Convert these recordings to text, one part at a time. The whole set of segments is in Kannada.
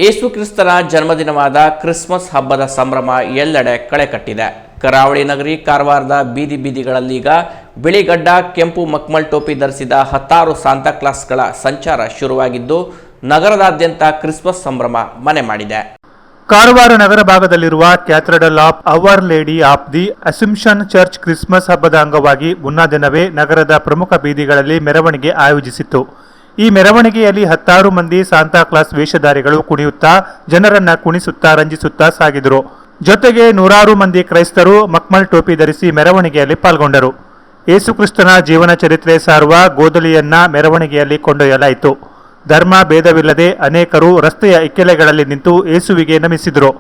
ಯೇಸು ಕ್ರಿಸ್ತನ ಜನ್ಮದಿನವಾದ ಕ್ರಿಸ್ಮಸ್ ಹಬ್ಬದ ಸಂಭ್ರಮ ಎಲ್ಲೆಡೆ ಕಳೆಕಟ್ಟಿದೆ. ಕರಾವಳಿ ನಗರಿ ಕಾರವಾರದ ಬೀದಿ ಬೀದಿಗಳಲ್ಲೀಗ ಬಿಳಿಗಡ್ಡ, ಕೆಂಪು ಮಕ್ಮಲ್ ಟೋಪಿ ಧರಿಸಿದ ಹತ್ತಾರು ಸಾಂತಾಕ್ಲಾಸ್ಗಳ ಸಂಚಾರ ಶುರುವಾಗಿದ್ದು ನಗರದಾದ್ಯಂತ ಕ್ರಿಸ್ಮಸ್ ಸಂಭ್ರಮ ಮನೆ ಮಾಡಿದೆ. ಕಾರವಾರ ನಗರ ಭಾಗದಲ್ಲಿರುವ Cathedral of our lady of the assumption church Christmas ಹಬ್ಬದ ಅಂಗವಾಗಿ ಮುನ್ನಾ ದಿನವೇ ನಗರದ ಪ್ರಮುಖ ಬೀದಿಗಳಲ್ಲಿ ಮೆರವಣಿಗೆ ಆಯೋಜಿಸಿತ್ತು. ಈ ಮೆರವಣಿಗೆಯಲ್ಲಿ ಹತ್ತಾರು ಮಂದಿ ಸಾಂತಾಕ್ಲಾಸ್ ವೇಷಧಾರಿಗಳು ಕುಣಿಯುತ್ತಾ ಜನರನ್ನ ಕುಣಿಸುತ್ತಾ ರಂಜಿಸುತ್ತಾ ಸಾಗಿದರು. ಜೊತೆಗೆ ನೂರಾರು ಮಂದಿ ಕ್ರೈಸ್ತರು ಮಕ್ಮಲ್ ಟೋಪಿ ಧರಿಸಿ ಮೆರವಣಿಗೆಯಲ್ಲಿ ಪಾಲ್ಗೊಂಡರು. ಯೇಸುಕ್ರಿಸ್ತನ ಜೀವನ ಚರಿತ್ರೆ ಸಾರುವ ಗೋದಲಿಯನ್ನ ಮೆರವಣಿಗೆಯಲ್ಲಿ ಕೊಂಡೊಯ್ಯಲಾಯಿತು. ಧರ್ಮ ಭೇದವಿಲ್ಲದೆ ಅನೇಕರು ರಸ್ತೆಯ ಇಕ್ಕೆಲೆಗಳಲ್ಲಿ ನಿಂತು ಯೇಸುವಿಗೆ ನಮಿಸಿದರು.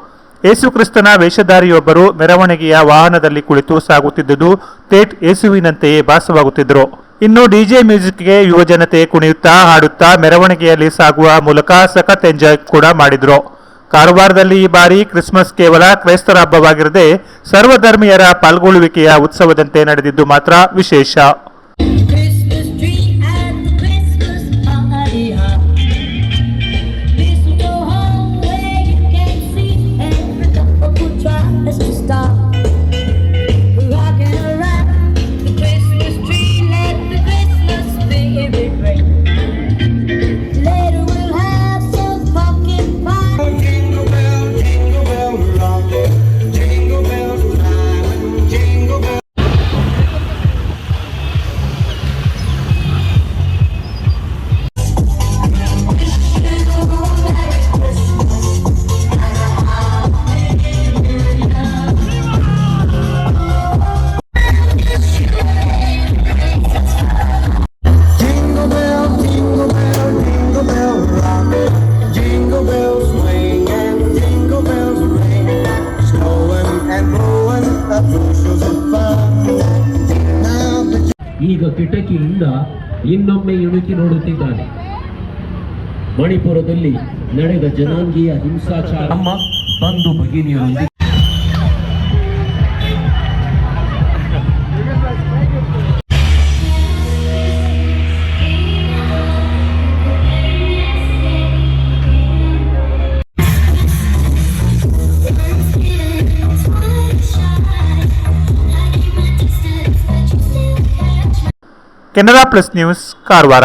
ಯೇಸುಕ್ರಿಸ್ತನ ವೇಷಧಾರಿಯೊಬ್ಬರು ಮೆರವಣಿಗೆಯ ವಾಹನದಲ್ಲಿ ಕುಳಿತು ಸಾಗುತ್ತಿದ್ದುದು ತೇಟ್ ಯೇಸುವಿನಂತೆಯೇ ಭಾಸವಾಗುತ್ತಿದ್ದರು. ಇನ್ನು ಡಿಜೆ ಮ್ಯೂಸಿಕ್ಗೆ ಯುವಜನತೆ ಕುಣಿಯುತ್ತಾ ಹಾಡುತ್ತಾ ಮೆರವಣಿಗೆಯಲ್ಲಿ ಸಾಗುವ ಮೂಲಕ ಸಖತ್ ಎಂಜಾಯ್ ಕೂಡ ಮಾಡಿದ್ರು. ಕಾರವಾರದಲ್ಲಿ ಈ ಬಾರಿ ಕ್ರಿಸ್ಮಸ್ ಕೇವಲ ಕ್ರೈಸ್ತರ ಹಬ್ಬವಾಗಿರದೆ ಸರ್ವಧರ್ಮೀಯರ ಪಾಲ್ಗೊಳ್ಳುವಿಕೆಯ ಉತ್ಸವದಂತೆ ನಡೆದಿದ್ದು ಮಾತ್ರ ವಿಶೇಷ. ಈಗ ಕಿಟಕಿಯಿಂದ ಇನ್ನೊಮ್ಮೆ ಇಣುಕಿ ನೋಡುತ್ತಿದ್ದಾನೆ. ಮಣಿಪುರದಲ್ಲಿ ನಡೆದ ಜನಾಂಗೀಯ ಹಿಂಸಾಚಾರ ನಮ್ಮ ಬಂಧು ಭಗಿನಿಯರೊಂದಿಗೆ ಕೆನರಾ ಪ್ಲಸ್ ನ್ಯೂಸ್ ಕಾರವಾರ.